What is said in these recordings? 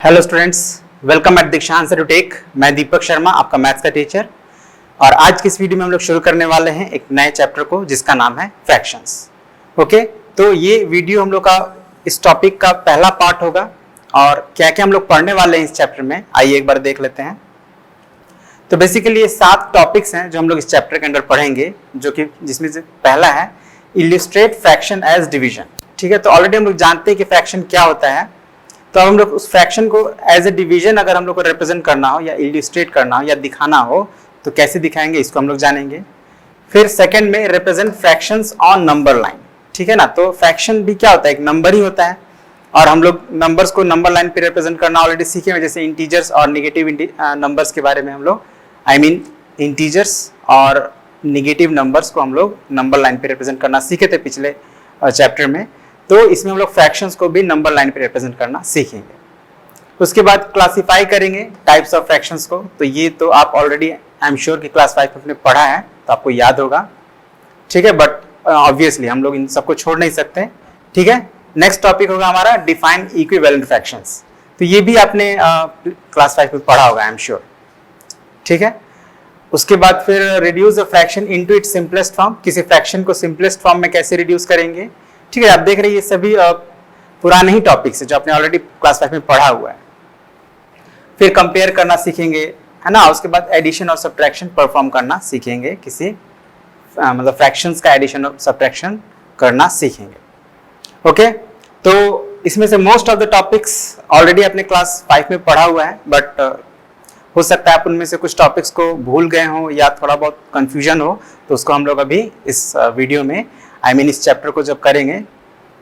Hello students, welcome eight दीक्षांत take. मैं दीपक शर्मा, आपका मैथ्स का टीचर। और आज की इस वीडियो में हम लोग शुरू करने वाले हैं एक नए चैप्टर को जिसका नाम है फ्रैक्शंस। ओके, तो ये वीडियो हम लोग का इस टॉपिक का पहला पार्ट होगा और क्या क्या हम लोग पढ़ने वाले हैं इस चैप्टर में, आइए एक बार देख लेते हैं। तो बेसिकली ये 7 टॉपिक्स हैं जो हम लोग इस चैप्टर के अंदर पढ़ेंगे, जो कि जिसमें से पहला है इलिस्ट्रेट फ्रैक्शन एज डिवीजन। ठीक है, तो ऑलरेडी हम लोग जानते हैं कि फ्रैक्शन क्या होता है, तो हम लोग उस फ्रैक्शन को एज ए डिवीजन अगर हम लोग को रिप्रेजेंट करना हो या इलिस्ट्रेट करना हो या दिखाना हो तो कैसे दिखाएंगे, इसको हम लोग जानेंगे। फिर सेकंड में represent fractions on number line. ठीक है ना, तो फ्रैक्शन भी क्या होता है, एक नंबर ही होता है और हम लोग नंबर्स को नंबर लाइन पे रिप्रेजेंट करना ऑलरेडी सीखे हैं, जैसे इंटीजर्स और नेगेटिव नंबर्स के बारे में हम लोग इंटीजर्स और नेगेटिव नंबर्स को हम लोग नंबर लाइन पे रिप्रेजेंट करना सीखे थे पिछले चैप्टर में। तो इसमें हम लोग फ्रैक्शंस को भी नंबर लाइन पे रिप्रेजेंट करना सीखेंगे। उसके बाद क्लासिफाई करेंगे टाइप्स ऑफ फ्रैक्शंस को, तो ये तो आप ऑलरेडी आई एम श्योर कि क्लास 5 में पढ़ा है तो आपको याद होगा। ठीक है, बट ऑब्वियसली हम लोग इन सबको छोड़ नहीं सकते। ठीक है, नेक्स्ट टॉपिक होगा हमारा डिफाइन इक्विवेलेंट फ्रैक्शंस, तो ये भी आपने क्लास 5 में पढ़ा होगा आई एम श्योर। ठीक है, उसके बाद फिर reduce a fraction into its simplest form, किसी फ्रैक्शन को सिंपलेस्ट फॉर्म में कैसे रिड्यूस करेंगे। ठीक है, आप देख रहे हैं ये सभी पुराने ही टॉपिक्स है जो आपने ऑलरेडी क्लास 5 में पढ़ा हुआ है। फिर कंपेयर करना सीखेंगे, है ना। उसके बाद एडिशन और सब्ट्रैक्शन परफॉर्म करना सीखेंगे, किसी मतलब फ्रैक्शंस का एडिशन और सब्ट्रैक्शन करना सीखेंगे। ओके, तो इसमें से most of the topics already आपने क्लास 5 में पढ़ा हुआ है, बट हो सकता है आप उनमें से कुछ टॉपिक्स को भूल गए हो या थोड़ा बहुत कंफ्यूजन हो, तो उसको हम लोग अभी इस वीडियो में इस चैप्टर को जब करेंगे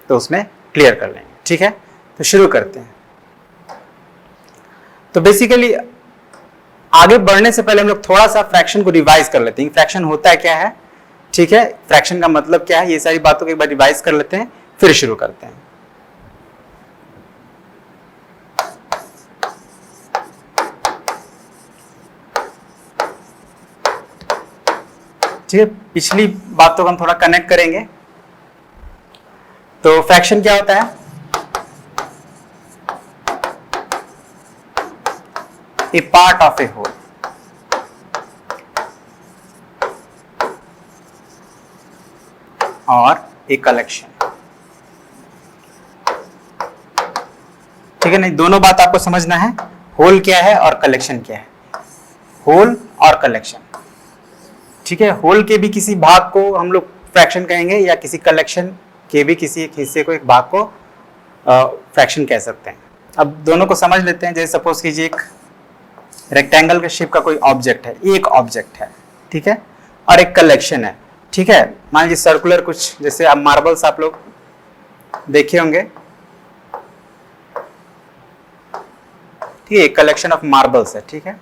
तो उसमें क्लियर कर लेंगे। ठीक है, तो शुरू करते हैं। तो बेसिकली आगे बढ़ने से पहले हम लोग थोड़ा सा फ्रैक्शन को रिवाइज कर लेते हैं। फ्रैक्शन होता है क्या है, ठीक है, फ्रैक्शन का मतलब क्या है, ये सारी बातों को एक बार रिवाइज कर लेते हैं फिर शुरू करते हैं। ठीक है, पिछली बातों को हम थोड़ा कनेक्ट करेंगे। तो फ्रैक्शन क्या होता है, ए पार्ट ऑफ ए होल। और ए कलेक्शन। ठीक है, नहीं दोनों बात आपको समझना है, होल क्या है और कलेक्शन क्या है। होल और कलेक्शन, ठीक है, होल के भी किसी भाग को हम लोग फ्रैक्शन कहेंगे या किसी कलेक्शन के भी किसी एक हिस्से को, एक भाग को फ्रैक्शन कह सकते हैं। अब दोनों को समझ लेते हैं। जैसे सपोज कीजिए एक रेक्टेंगल के शेप का कोई ऑब्जेक्ट है, एक ऑब्जेक्ट है, ठीक है, और एक कलेक्शन है। ठीक है, मान लीजिए सर्कुलर कुछ, जैसे आप मार्बल्स आप लोग देखे होंगे, ठीक है, एक कलेक्शन ऑफ मार्बल्स है। ठीक है,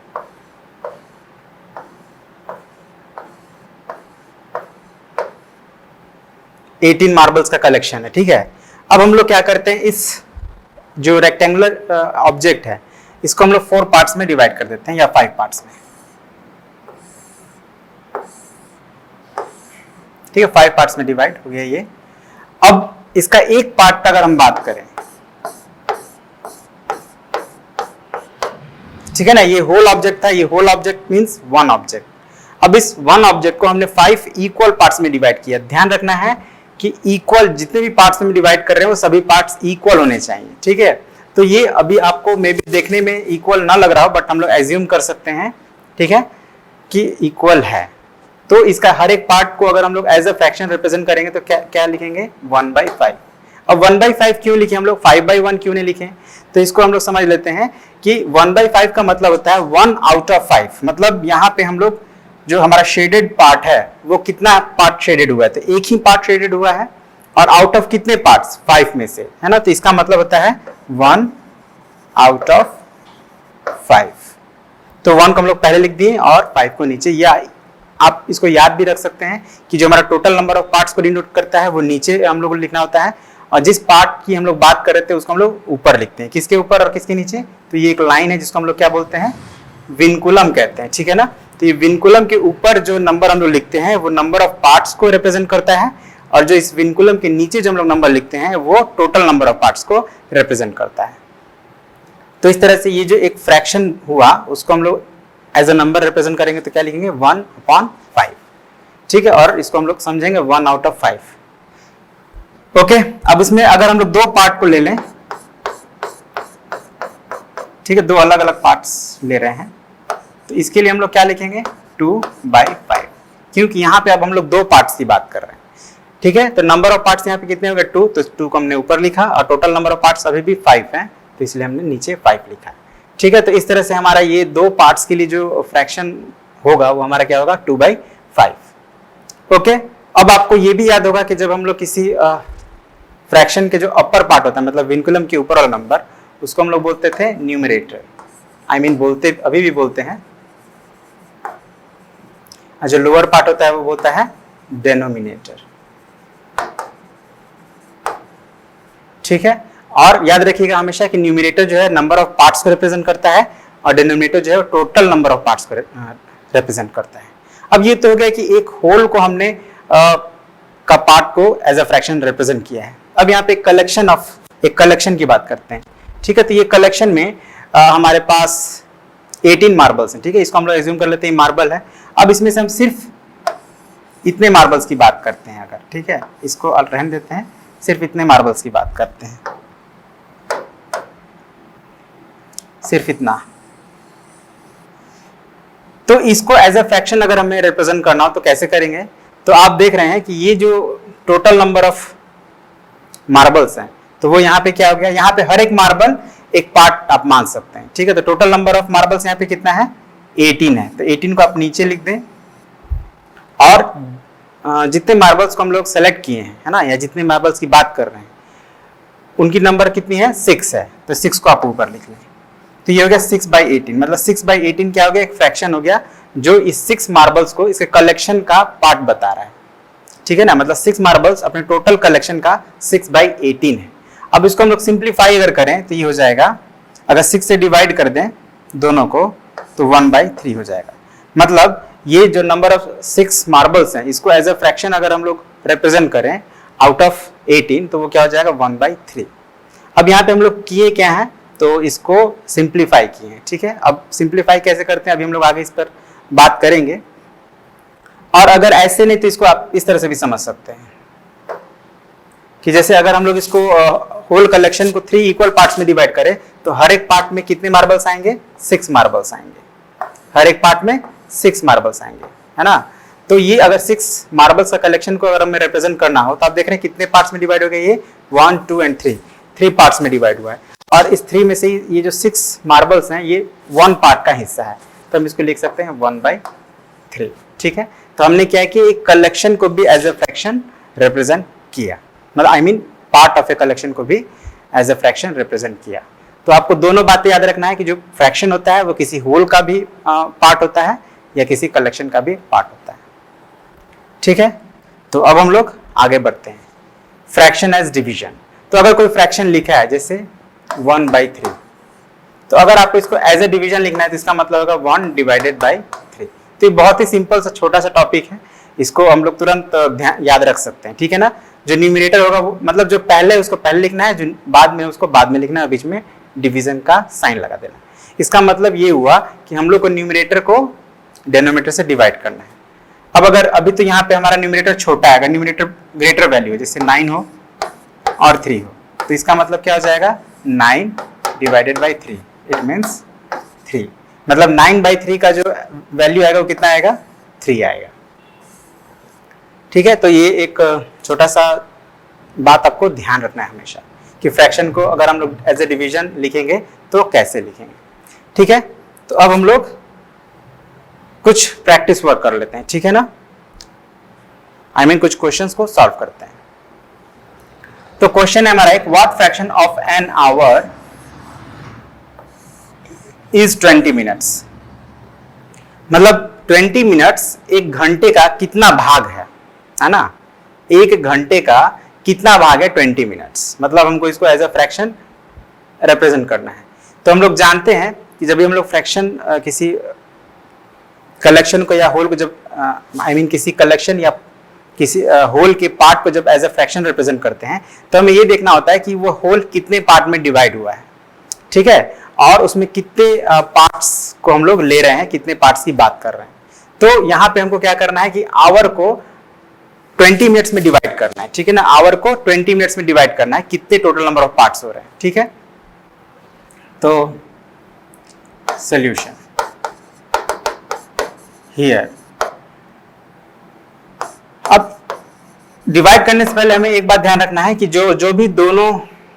एटीन मार्बल्स का कलेक्शन है। ठीक है, अब हम लोग क्या करते हैं, इस जो रेक्टेंगुलर ऑब्जेक्ट है इसको हम लोग 4 पार्ट्स में डिवाइड कर देते हैं या 5 पार्ट्स में। ठीक है, 5 पार्ट्स में डिवाइड हो गया ये। अब इसका एक पार्ट का अगर हम बात करें, ठीक है ना, ये होल ऑब्जेक्ट था, ये whole object means one object. अब इस वन ऑब्जेक्ट को हमने 5 इक्वल पार्ट्स में डिवाइड किया। ध्यान रखना है कि इक्वल जितने भी पार्ट्स में डिवाइड कर रहे हैं वो सभी पार्ट्स इक्वल होने चाहिए। ठीक है, तो ये अभी आपको मे बी देखने में इक्वल ना लग रहा हो, बट हम लोग एज्यूम कर सकते हैं, ठीक है, कि इक्वल है। तो इसका हर एक पार्ट को अगर हम लोग एज अ फ्रैक्शन रिप्रेजेंट करेंगे तो क्या क्या लिखेंगे, 1/5। अब 1/5 क्यों लिखे हम लोग, 5/1 क्यों नहीं लिखे, तो इसको हम लोग समझ लेते हैं कि 1/5 का मतलब होता है 1 आउट ऑफ 5। मतलब यहाँ पे हम लोग जो हमारा शेडेड पार्ट है वो कितना पार्ट शेडेड हुआ है, तो एक ही पार्ट शेडेड हुआ है, और आउट ऑफ कितने पार्ट्स, 5 में से, है ना। तो इसका मतलब होता है 1 आउट ऑफ 5। तो 1 को हम लोग पहले लिख दिए और 5 को नीचे, या आप इसको याद भी रख सकते हैं कि जो हमारा टोटल नंबर ऑफ पार्ट्स को डिनोट करता है वो नीचे हम लोग को लिखना होता है, और जिस पार्ट की हम लोग बात कर रहे थे उसको हम लोग ऊपर लिखते हैं। किसके ऊपर और किसके नीचे, तो ये एक लाइन है जिसको हम लोग क्या बोलते हैं, विनकुलम कहते हैं। ठीक है ना, तो ये विनकुलम के ऊपर जो नंबर हम लोग लिखते हैं वो नंबर ऑफ पार्ट्स को रिप्रेजेंट करता है, और जो इस विनकुलम के नीचे जो हम लोग नंबर लिखते हैं वो टोटल नंबर ऑफ पार्ट्स को रिप्रेजेंट करता है। तो इस तरह से ये जो एक फ्रैक्शन हुआ उसको हम लोग एज अ नंबर रिप्रेजेंट करेंगे तो क्या लिखेंगे 1/5, ठीक है, और इसको हम लोग समझेंगे 1/5। ओके, अब इसमें अगर हम लोग दो पार्ट को ले लें, ठीक है, दो अलग अलग पार्ट्स ले रहे हैं, तो इसके लिए हम लोग क्या लिखेंगे 2/5, क्योंकि यहाँ पे अब हम लोग दो पार्ट्स की बात कर रहे हैं, ठीक है। तो नंबर ऑफ पार्ट्स यहाँ पे कितने हो गए 2, तो 2 को हमने ऊपर लिखा और टोटल नंबर ऑफ पार्ट्स अभी भी 5 हैं, तो इसलिए हमने नीचे 5 लिखा है, ठीक है। तो इस तरह से हमारा ये दो पार्ट्स के लिए जो फ्रैक्शन होगा वो हमारा क्या होगा 2/5। ओके, अब आपको ये भी याद होगा कि जब हम लोग किसी फ्रैक्शन के जो अपर पार्ट होता है, मतलब विनकुलम के ऊपर वाला नंबर, उसको हम लोग बोलते थे न्यूमरेटर, बोलते अभी भी बोलते हैं, जो लोअर पार्ट होता है वो बोलता है डेनोमिनेटर, ठीक है। और याद रखिएगा हमेशा कि न्यूमरेटर जो है नंबर ऑफ पार्ट्स को रिप्रेजेंट करता है और डिनोमिनेटर जो है टोटल नंबर ऑफ पार्ट्स को रिप्रेजेंट करता है। अब ये तो हो गया कि एक होल को हमने का पार्ट को एज अ फ्रैक्शन रिप्रेजेंट किया है। अब यहाँ पे एक कलेक्शन की बात करते हैं, ठीक है। तो ये कलेक्शन में हमारे पास 18 मार्बल्स हैं, ठीक है, इसको हम लोग एज्यूम कर लेते हैं मार्बल है। अब इसमें से हम सिर्फ इतने मार्बल्स की बात करते हैं अगर, ठीक है, इसको रहने देते हैं, सिर्फ इतने मार्बल्स की बात करते हैं, सिर्फ इतना। तो इसको एज अ फ्रैक्शन अगर हमें रिप्रेजेंट करना हो तो कैसे करेंगे, तो आप देख रहे हैं कि ये जो टोटल नंबर ऑफ मार्बल्स हैं, तो वो यहाँ पे क्या हो गया, यहाँ पे हर एक मार्बल एक पार्ट आप मान सकते हैं, ठीक है। तो टोटल नंबर ऑफ मार्बल्स यहाँ पे कितना है 18 है, तो 18 को आप नीचे लिख दें, और जितने मार्बल्स को हम लोग सेलेक्ट किए हैं, है ना, या जितने मार्बल्स की बात कर रहे हैं उनकी नंबर कितनी है 6 है, तो 6 को आप ऊपर लिख लें। तो ये हो गया 6/18, मतलब 6/18 क्या हो गया, एक फ्रैक्शन हो गया जो इस 6 मार्बल्स को इसके कलेक्शन का पार्ट बता रहा है, ठीक है ना, मतलब 6 मार्बल्स अपने टोटल कलेक्शन का 6/18 है। अब इसको हम लोग सिंप्लीफाई अगर करें तो ये हो जाएगा, अगर 6 से डिवाइड कर दें दोनों को तो 1/3 हो जाएगा। मतलब ये जो नंबर ऑफ 6 मार्बल्स हैं इसको एज अ फ्रैक्शन अगर हम लोग रिप्रेजेंट करें आउट ऑफ 18 तो वो क्या हो जाएगा 1/3। अब यहाँ पे हम लोग किए क्या है, तो इसको सिंप्लीफाई किए हैं, ठीक है। अब सिंप्लीफाई कैसे करते हैं अभी हम लोग आगे इस पर बात करेंगे, और अगर ऐसे नहीं तो इसको आप इस तरह से भी समझ सकते हैं कि जैसे अगर हम लोग इसको होल कलेक्शन को 3 इक्वल पार्ट्स में डिवाइड करें तो हर एक पार्ट में कितने मार्बल्स आएंगे 6 मार्बल्स आएंगे, हर एक पार्ट में 6 मार्बल्स आएंगे, है ना। तो ये अगर 6 मार्बल्स का कलेक्शन को अगर हमें रिप्रेजेंट करना हो तो आप देख रहे हैं कितने पार्ट्स में डिवाइड हो गए, ये 1, 2 एंड 3 पार्ट्स में डिवाइड हुआ है, और इस 3 में से ये जो 6 मार्बल्स हैं ये 1 पार्ट का हिस्सा है, तो हम इसको लिख सकते हैं 1/3, ठीक है। तो हमने क्या किया, एक कलेक्शन को भी एज अ फ्रैक्शन रिप्रेजेंट किया, मतलब पार्ट ऑफ ए कलेक्शन को भी एज अ फ्रैक्शन रिप्रेजेंट किया। तो आपको दोनों बातें याद रखना है कि जो फ्रैक्शन होता है वो किसी होल का भी पार्ट होता है या किसी कलेक्शन का भी पार्ट होता है, ठीक है। तो अब हम लोग आगे बढ़ते हैं, फ्रैक्शन एज डिवीजन। तो अगर कोई फ्रैक्शन लिखा है जैसे 1/3, तो अगर आपको इसको एज ए डिवीजन लिखना है तो इसका मतलब होगा 1/3। तो ये बहुत ही सिंपल सा छोटा सा टॉपिक है, इसको हम लोग तुरंत याद रख सकते हैं, ठीक है ना। जो न्यूमरेटर होगा वो मतलब जो पहले है उसको पहले लिखना है, जो बाद में उसको बाद में लिखना है, बीच में डिवीजन का साइन लगा देना। इसका मतलब ये हुआ कि हम लोग को न्यूमरेटर को डेनोमिनेटर से डिवाइड करना है। अब अगर अभी तो यहाँ पे हमारा न्यूमरेटर छोटा है, अगर न्यूमरेटर ग्रेटर वैल्यू है जैसे 9 हो और 3 हो, तो इसका मतलब क्या हो जाएगा 9/3, इट मीन्स 3, मतलब 9/3 का जो वैल्यू आएगा वो कितना आएगा 3 आएगा, ठीक है। तो ये एक छोटा सा बात आपको ध्यान रखना है हमेशा कि फ्रैक्शन को अगर हम लोग एज ए डिवीजन लिखेंगे तो कैसे लिखेंगे, ठीक है। तो अब हम लोग कुछ प्रैक्टिस वर्क कर लेते हैं, ठीक है ना, कुछ क्वेश्चंस को सॉल्व करते हैं। तो क्वेश्चन है हमारा एक, what fraction of an hour is 20 minutes, मतलब 20 मिनट्स एक घंटे का कितना भाग है ना, एक घंटे का कितना भाग है 20 मिनट्स, मतलब हमको इसको एज अ फ्रैक्शन रिप्रेजेंट करना है। तो हम लोग जानते हैं कि जब भी हम लोग फ्रैक्शन किसी कलेक्शन को या होल को जब किसी कलेक्शन या किसी होल के पार्ट को जब एज अ फ्रैक्शन रिप्रेजेंट करते हैं तो हमें ये देखना होता है कि वो होल कितने पार्ट में डिवाइड हुआ है, ठीक है। और उसमें कितने पार्ट्स को हम लोग ले रहे हैं, कितने पार्ट्स की बात कर रहे हैं। तो यहाँ पे हमको क्या करना है कि आवर को 20 मिनट्स में डिवाइड करना है, ठीक है ना। आवर को 20 मिनट्स में डिवाइड करना है, कितने टोटल नंबर ऑफ पार्ट्स हो रहे हैं, ठीक है। तो सॉल्यूशन हियर। अब डिवाइड करने से पहले हमें एक बात ध्यान रखना है कि जो भी दोनों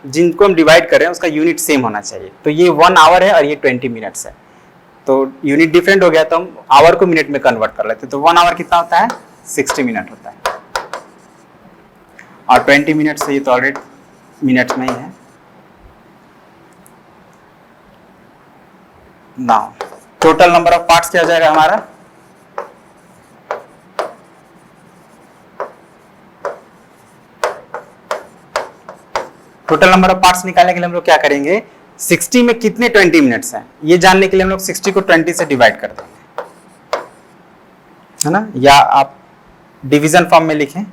जिनको हम डिवाइड कर रहे हैं उसका यूनिट सेम होना चाहिए। तो ये 1 आवर है और ये 20 मिनट्स है, तो यूनिट डिफरेंट हो गया तो हम आवर को मिनट में कन्वर्ट कर लेते हैं। तो 1 आवर कितना होता है, 60 मिनट होता है, और 20 मिनट से ये तो ऑलरेडी मिनट में ही है। Now total number of parts क्या हो जाएगा हमारा, टोटल नंबर ऑफ पार्ट्स निकालने के लिए हम लोग क्या करेंगे, 60 में कितने 20 मिनट्स हैं ये जानने के लिए हम लोग 60 को 20 से डिवाइड कर देंगे, है ना। या आप डिवीजन फॉर्म में लिखें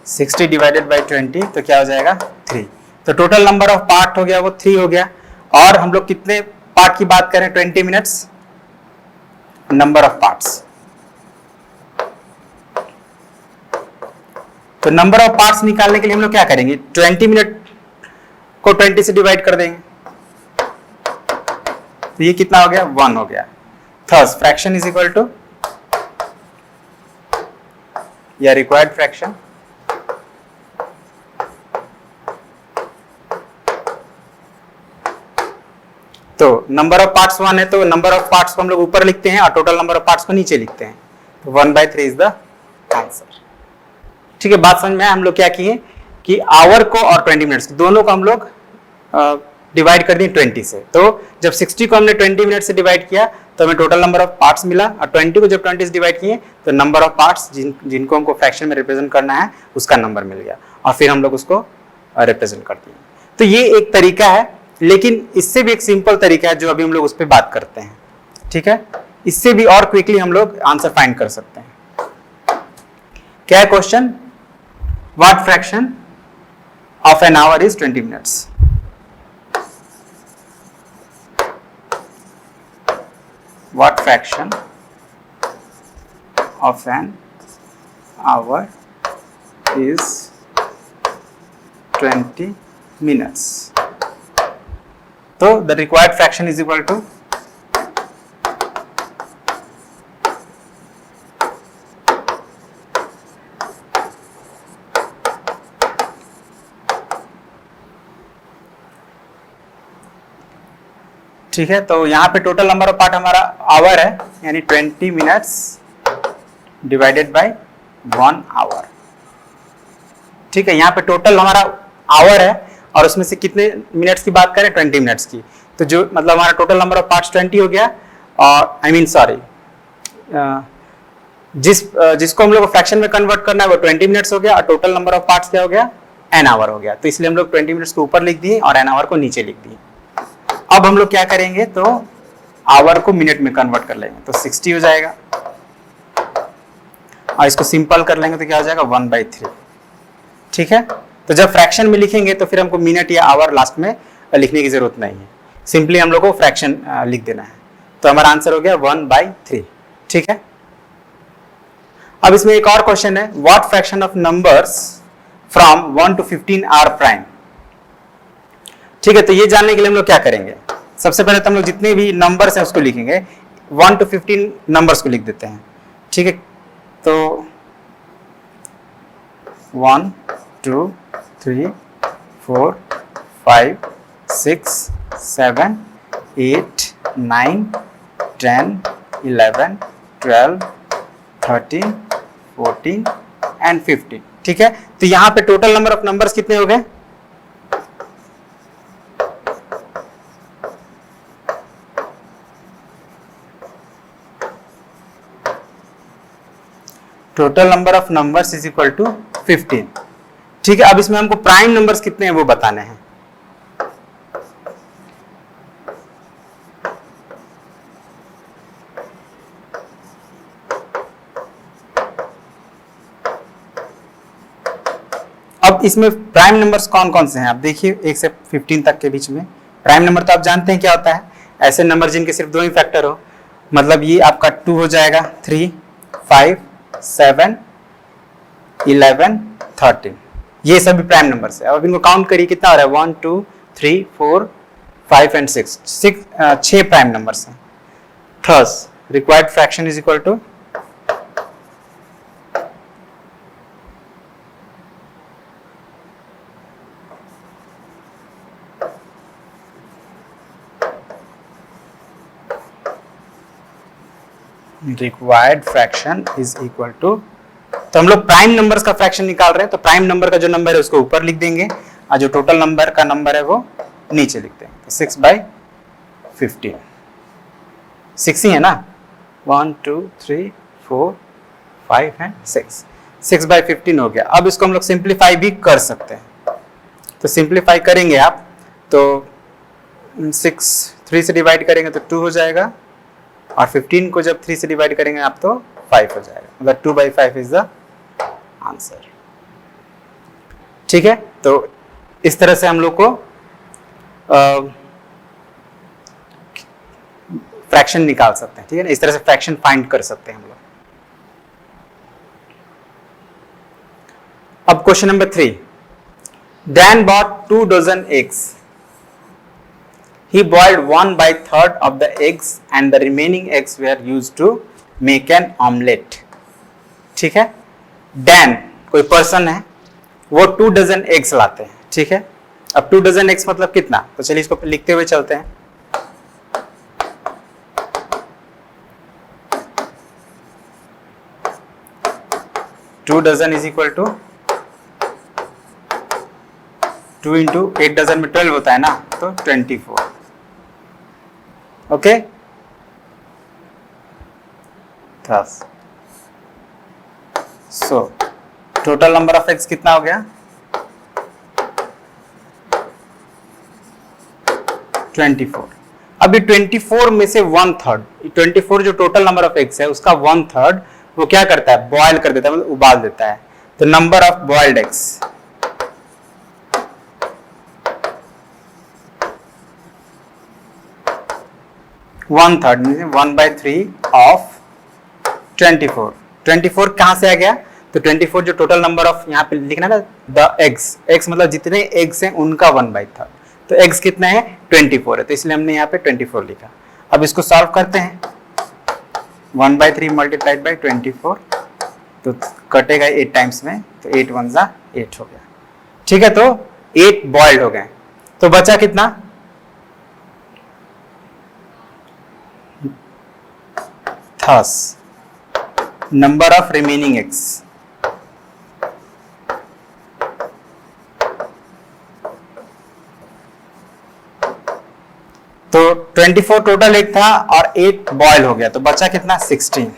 60 डिवाइडेड बाई 20, तो क्या हो जाएगा 3। तो टोटल नंबर ऑफ पार्ट हो गया वो 3 हो गया। और हम लोग कितने पार्ट की बात करें 20 मिनट्स, नंबर ऑफ पार्ट्स। तो नंबर ऑफ पार्ट्स निकालने के लिए हम लोग क्या करेंगे, 20 मिनट को 20 से डिवाइड कर देंगे, तो ये कितना हो गया 1 हो गया। थर्स फ्रैक्शन इज इक्वल टू या रिक्वायर्ड फ्रैक्शन तो नंबर ऑफ पार्ट्स 1 है, तो नंबर ऑफ पार्ट्स को हम लोग ऊपर लिखते हैं और टोटल नंबर ऑफ पार्ट्स को नीचे लिखते हैं। तो 1/3 इज द आंसर, ठीक है। बात समझ में आया। हम लोग क्या किए कि आवर को और 20 मिनट्स दोनों को हम लोग डिवाइड कर दिए 20 से। तो जब 60 को हमने 20 मिनट से डिवाइड किया तो हमें टोटल नंबर ऑफ पार्ट्स मिला, और 20 को जब 20 से डिवाइड किए तो नंबर ऑफ पार्ट्स जिनको हमको फ्रैक्शन में रिप्रेजेंट करना है उसका नंबर मिल गया, और फिर हम लोग उसको रिप्रेजेंट कर दिए। तो ये एक तरीका है, लेकिन इससे भी एक सिंपल तरीका है जो अभी हम लोग उस पर बात करते हैं, ठीक है। इससे भी और क्विकली हम लोग आंसर फाइंड कर सकते हैं। क्या है question, what fraction of an hour is 20 minutes. What fraction of an hour is 20 minutes? So the required fraction is equal to ठीक है। तो यहाँ पे टोटल नंबर ऑफ पार्ट हमारा आवर है, यानी 20 मिनट्स डिवाइडेड बाय 1 आवर, ठीक है। यहाँ पे टोटल हमारा आवर है और उसमें से कितने मिनट्स की बात करें 20 मिनट्स की, तो जो मतलब हमारा टोटल नंबर ऑफ पार्ट्स 20 हो गया, और जिसको हम लोग फ्रैक्शन में कन्वर्ट करना है वो 20 मिनट्स हो गया, और टोटल नंबर ऑफ पार्ट्स क्या हो गया n आवर हो गया। तो इसलिए हम लोग 20 मिनट्स को ऊपर लिख दिए और n आवर को नीचे लिख दिए। अब हम लोग क्या करेंगे, तो आवर को मिनट में कन्वर्ट कर लेंगे, तो 60 हो जाएगा, और इसको सिंपल कर लेंगे तो क्या हो जाएगा 1/3, ठीक है। तो जब फ्रैक्शन में लिखेंगे तो फिर हमको मिनट या आवर लास्ट में लिखने की जरूरत नहीं है, सिंपली हम लोग को फ्रैक्शन लिख देना है। तो हमारा आंसर हो गया 1/3, ठीक है। अब इसमें एक और क्वेश्चन है, what fraction of numbers from 1 to 15 are prime, ठीक है। तो ये जानने के लिए हम लोग क्या करेंगे, सबसे पहले तो हम लोग जितने भी नंबर्स हैं उसको लिखेंगे, 1 to 15 नंबर्स को लिख देते हैं, ठीक है। तो 1 2 3 4 5 6 7 8 9 10 11 12 13 14 एंड 15, ठीक है। तो यहाँ पे टोटल नंबर ऑफ नंबर्स कितने हो गए, total number of numbers is equal to 15, ठीक है। अब इसमें हमको प्राइम नंबर्स कितने हैं वो बताने हैं। अब इसमें प्राइम नंबर्स कौन कौन से हैं आप देखिए, 1 से 15 तक के बीच में प्राइम नंबर तो आप जानते हैं क्या होता है, ऐसे नंबर जिनके सिर्फ दो ही फैक्टर हो, मतलब ये आपका 2 हो जाएगा, 3, 5, 7, 11, 13, ये सभी प्राइम नंबर है। अब इनको काउंट करिए कितना हो रहा है, 1, 2, 3, 4, 5 एंड 6, 6 प्राइम नंबर्स हैं। Thus required fraction is equal to required fraction is equal to, तो हम लोग प्राइम नंबर्स का फ्रैक्शन निकाल रहे हैं, तो प्राइम नंबर का जो नंबर है उसको ऊपर लिख देंगे और जो टोटल नंबर का नंबर है वो नीचे लिखते हैं। तो 6/15, 6 ही है ना, 1, 2, 3, 4, 5 एंड 6, 6/15 हो गया। अब इसको हम लोग सिंप्लीफाई भी कर सकते हैं, तो सिंप्लीफाई करेंगे आप तो 6 3 से डिवाइड करेंगे तो 2 हो जाएगा, और 15 को जब 3 से डिवाइड करेंगे आप तो 5 हो जाएगा, मतलब 2/5 इज द आंसर। ठीक है, तो इस तरह से हम लोग को फ्रैक्शन निकाल सकते हैं। ठीक है ना, इस तरह से फ्रैक्शन फाइंड कर सकते हैं हम लोग। अब question number 3, Dan bought 2 dozen eggs. He boiled 1/3 of the eggs and the remaining eggs were used to make an omelette. ठीक है, Dan कोई पर्सन है, वो 2 डजन एग्स लाते हैं। ठीक है, अब 2 डजन एग्स मतलब कितना, तो चलिए इसको लिखते हुए चलते हैं। Two dozen is equal to 2 into 1 dozen में 12 होता है ना, तो 24। Okay, so total number of eggs कितना हो गया, 24। अभी 24 में से 1/3, 24 जो टोटल नंबर ऑफ एग्स है उसका 1/3 वो क्या करता है, बॉयल कर देता है, मतलब उबाल देता है। तो number of boiled eggs, one third 1/3 of 24। 24 कहां से आ गया, तो 24 जो टोटल नंबर ऑफ यहाँ पे लिखना ना, द एग्स, एग्स मतलब जितने एग्स हैं उनका 1/3, तो एग्स कितना है 24 है, तो इसलिए हमने यहाँ पे 24 लिखा। अब इसको सॉल्व करते हैं, 1/3 मल्टीप्लाइड बाई 24, तो कटेगा 8 टाइम्स में, तो 8 1 जा 8 हो गया। ठीक है, तो 8 बॉइल्ड हो गए, तो बचा कितना, thus number of remaining eggs, तो 24 टोटल एग था और 8 बॉयल हो गया, तो बचा कितना 16।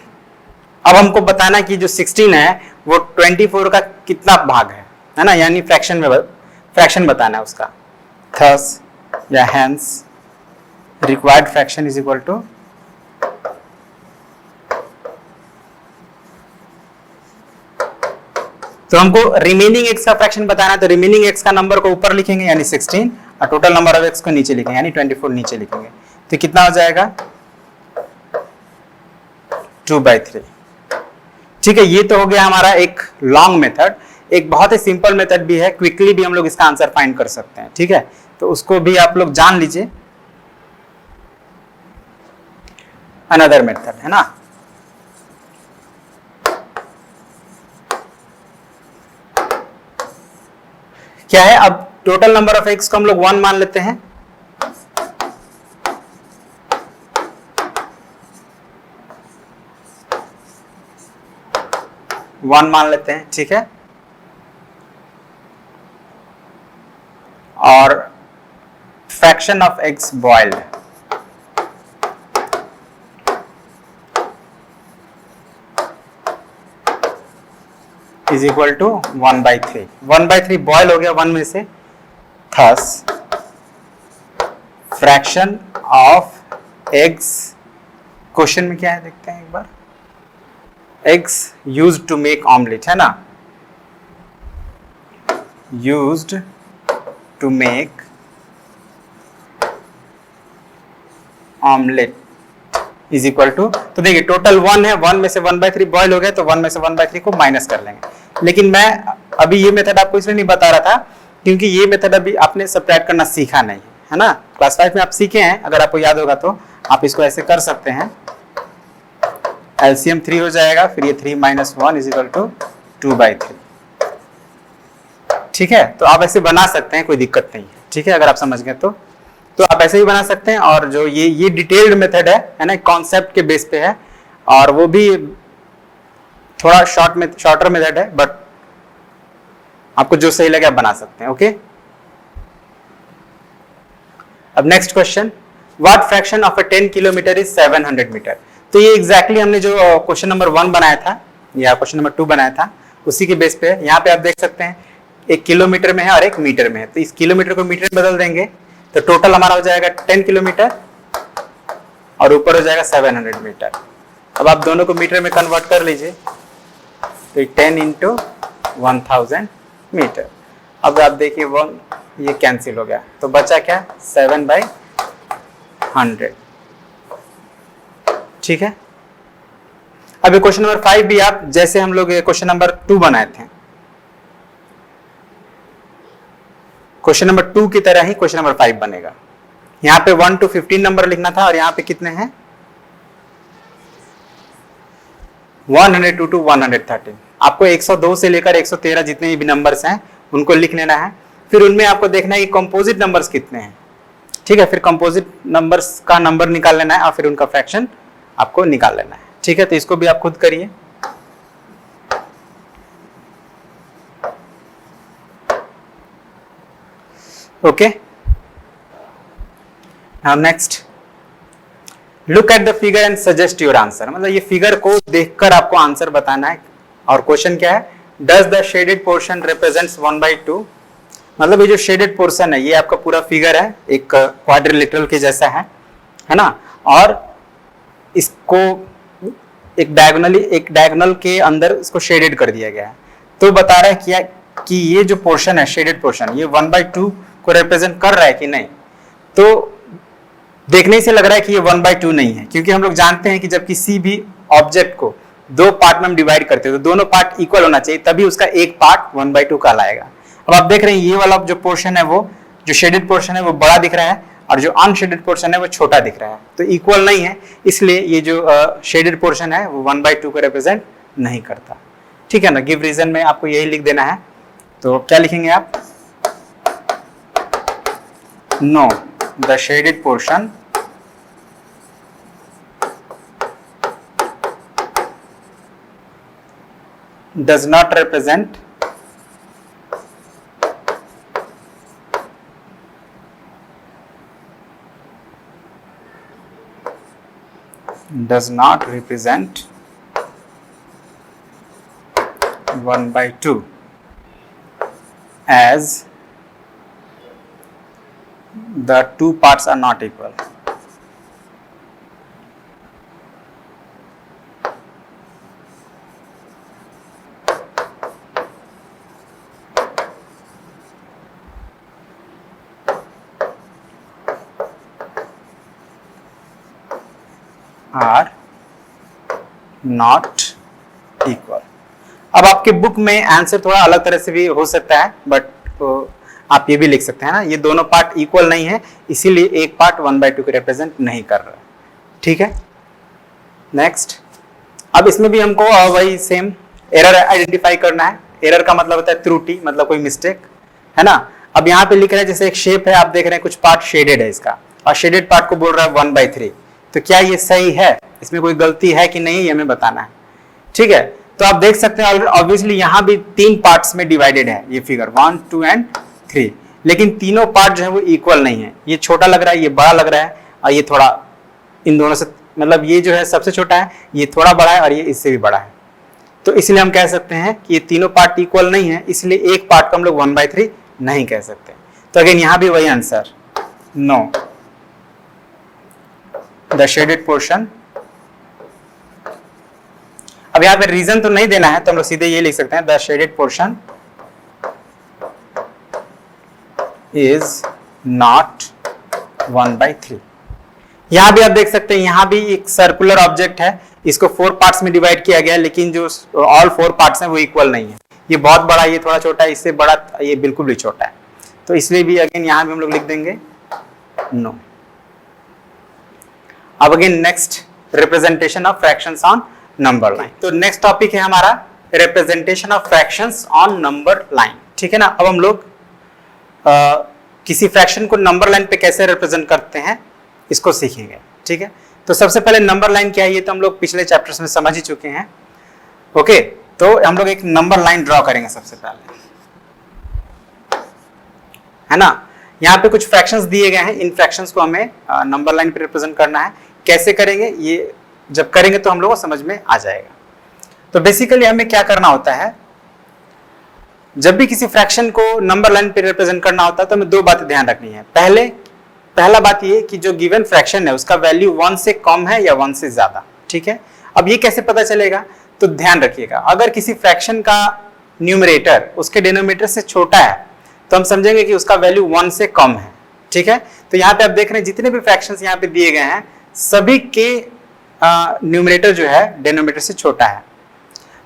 अब हमको बताना कि जो 16 है वो 24 का कितना भाग है ना, यानी फ्रैक्शन में फ्रैक्शन बताना है उसका। थस या hence required fraction is equal to, तो हमको रिमेनिंग एक्स का फ्रैक्शन बताना है, तो रिमेनिंग एक्स का नंबर को ऊपर लिखेंगे यानी 16, और टोटल नंबर ऑफ एक्स को नीचे लिखेंगे यानी 24 नीचे लिखेंगे, तो कितना हो जाएगा 2/3। ठीक है, ये तो हो गया हमारा एक लॉन्ग मेथड। एक बहुत ही सिंपल मेथड भी है, क्विकली भी हम लोग इसका आंसर फाइंड कर सकते हैं। ठीक है, तो उसको भी आप लोग जान लीजिए, अनदर मेथड है ना। क्या है, अब टोटल नंबर ऑफ एक्स को हम लोग 1 मान लेते हैं, वन मान लेते हैं। ठीक है, और fraction of X boiled is equal to 1/3। 1/3 boil हो गया 1 में से, thus fraction of eggs, question में क्या है देखते हैं एक बार, eggs used to make omelette है ना, used to make omelette is equal to, तो देखिए टोटल 1 है, 1 में से 1/3 बॉयल हो गया, तो 1 में से 1/3 को माइनस कर लेंगे। लेकिन मैं अभी ये मेथड आपको इसलिए नहीं बता रहा था क्योंकि ये मेथड अभी आपने सब्ट्रैक्ट करना सीखा नहीं है ना। क्लास 5 में आप सीखे हैं, अगर आपको याद होगा तो आप इसको ऐसे कर सकते हैं। एलसीएम 3 हो जाएगा, फिर ये 3 - 1 इज इक्वल टू 2/3। ठीक है, तो आप ऐसे बना सकते हैं, कोई दिक्कत नहीं है। ठीक है, अगर आप समझ गए तो आप ऐसे ही बना सकते हैं। और जो ये डिटेल्ड मेथड है ना, कॉन्सेप्ट के बेस पे है, और वो भी थोड़ा शॉर्टर मेथड है, बट आपको जो सही लगे आप बना सकते हैं। ओके, अब next question, what fraction of a 10 kilometre is 700 metre. तो ये एग्जैक्टली हमने जो क्वेश्चन नंबर 1 बनाया था या क्वेश्चन नंबर 2 बनाया था उसी के बेस पे है। यहाँ पे आप देख सकते हैं एक किलोमीटर में है और एक मीटर में है, तो इस किलोमीटर को मीटर में बदल देंगे तो टोटल हमारा हो जाएगा 10 किलोमीटर और ऊपर हो जाएगा 700 मीटर। अब आप दोनों को मीटर में कन्वर्ट कर लीजिए, तो 10 × 1000 मीटर। अब आप देखिए 1 ये कैंसिल हो गया, तो बचा क्या, 7/100। ठीक है, अब क्वेश्चन नंबर 5 भी आप जैसे हम लोग क्वेश्चन नंबर 2 बनाए थे, क्वेश्चन नंबर 2 की तरह ही क्वेश्चन नंबर 5 बनेगा। यहाँ पे 1 to 15 नंबर लिखना था और यहाँ पे कितने हैं, 102 to 113। आपको 102 से लेकर 113 जितने भी नंबर्स हैं उनको लिख लेना है। फिर उनमें आपको देखना है कि कंपोजिट नंबर्स कितने हैं। ठीक है, फिर कंपोजिट नंबर्स का नंबर निकाल लेना है और फिर उनका फ्रैक्शन आपको निकाल लेना है। ठीक है, तो इसको भी आप खुद करिए। Okay, now next, look at the figure and suggest your answer. मतलब ये फिगर को देखकर आपको आंसर बताना है। और क्वेश्चन क्या है, does the shaded portion represents 1/2। मतलब ये जो शेडेड पोर्शन है ये आपका पूरा फिगर है, एक क्वाड्रिलेटरल के जैसा है ना, और इसको एक डायगोनल के अंदर इसको शेडेड कर दिया गया है। तो बता रहा है कि ये जो पोर्शन है शेडेड पोर्शन, ये 1/2 को रिप्रेजेंट कर रहा है कि नहीं। तो देखने से लग रहा है कि ये 1/2 नहीं है, क्योंकि हम लोग जानते हैं कि जब किसी भी ऑब्जेक्ट को 2 पार्ट में हम डिवाइड करते हैं तो दोनों पार्ट इक्वल होना चाहिए, तभी उसका एक पार्ट 1/2 कहलाएगा। अब आप देख रहे हैं ये वाला जो पोर्शन है, वो जो शेडेड पोर्शन है वो बड़ा दिख रहा है और जो अनशेडेड पोर्शन है वो छोटा दिख रहा है, तो इक्वल नहीं है, इसलिए ये जो शेडेड पोर्शन है वो 1/2 को रिप्रेजेंट नहीं करता। ठीक है ना, गिव रीजन में आपको यही लिख देना है। तो क्या लिखेंगे आप, know the shaded portion does not represent does not represent 1/2 as the two parts are not equal. Are not equal. अब आपके बुक में आंसर थोड़ा अलग तरह से भी हो सकता है, बट आप ये भी लिख सकते हैं ना, ये दोनों पार्ट इक्वल नहीं है, इसीलिए एक पार्ट 1/2 को रिप्रेजेंट नहीं कर रहा है। ठीक है, नेक्स्ट, अब इसमें भी हमको वही सेम एरर आइडेंटिफाई करना है। एरर का मतलब होता है त्रुटि, मतलब कोई मिस्टेक, है ना। अब यहाँ पे लिख रहा है जैसे एक शेप है, आप देख रहे हैं कुछ पार्ट शेडेड है इसका, और शेडेड पार्ट को बोल रहा है 1/3। तो क्या ये सही है, इसमें कोई गलती है कि नहीं, ये हमें बताना है। ठीक है, तो आप देख सकते हैं ऑब्वियसली यहाँ भी 3 पार्ट्स में डिवाइडेड है ये फिगर, 1, 2 एंड 3, लेकिन तीनों पार्ट जो है वो इक्वल नहीं है। ये छोटा लग रहा है, ये बड़ा लग रहा है, और ये थोड़ा इन दोनों से, मतलब ये जो है सबसे छोटा है, ये थोड़ा बड़ा है, और ये इससे भी बड़ा है। तो इसलिए हम कह सकते हैं कि ये तीनों पार्ट इक्वल नहीं है, इसलिए एक पार्ट को हम लोग 1/3 नहीं कह सकते। तो अगेन यहाँ भी वही answer, know the shaded portion. अब यहाँ पे रीजन तो नहीं देना है, तो हम लोग सीधे ये लिख सकते हैं, the shaded portion is not 1/3। यहाँ भी आप देख सकते हैं, यहाँ भी एक सर्कुलर ऑब्जेक्ट है, इसको 4 पार्ट्स में डिवाइड किया गया है, लेकिन जो ऑल 4 पार्ट्स हैं वो इक्वल नहीं है। ये बहुत बड़ा, ये थोड़ा छोटा है, इससे बड़ा ये बिल्कुल भी छोटा है, तो इसलिए भी अगेन यहाँ भी हम लोग लिख देंगे नो। अब again next representation of fractions on number line. तो नेक्स्ट टॉपिक है हमारा representation of fractions on number line, ठीक है ना। अब हम लोग किसी फ्रैक्शन को नंबर लाइन पे कैसे रिप्रेजेंट करते हैं इसको सीखेंगे, ठीक है। तो सबसे पहले नंबर लाइन क्या है ये तो हम लोग पिछले चैप्टर्स में समझ ही चुके हैं। ओके, तो हम लोग एक नंबर लाइन ड्रॉ करेंगे सबसे पहले, है ना। यहाँ पे कुछ फ्रैक्शंस दिए गए हैं, इन फ्रैक्शंस को हमें नंबर लाइन पे रिप्रेजेंट करना है। कैसे करेंगे ये जब करेंगे तो हम लोग को समझ में आ जाएगा। तो बेसिकली हमें क्या करना होता है, जब भी किसी फ्रैक्शन को नंबर लाइन पे रिप्रेजेंट करना होता है तो हमें 2 बातें ध्यान रखनी है। पहला बात ये कि जो गिवन फ्रैक्शन है उसका वैल्यू 1 से कम है या 1 से ज्यादा, ठीक है। अब ये कैसे पता चलेगा, तो ध्यान रखिएगा, अगर किसी फ्रैक्शन का न्यूमरेटर उसके डिनोमिनेटर से छोटा है तो हम समझेंगे कि उसका वैल्यू 1 से कम है, ठीक है। तो यहाँ पे आप देख रहे हैं जितने भी फ्रैक्शंस यहाँ पे दिए गए हैं सभी के न्यूमरेटर जो है डिनोमिनेटर से छोटा है।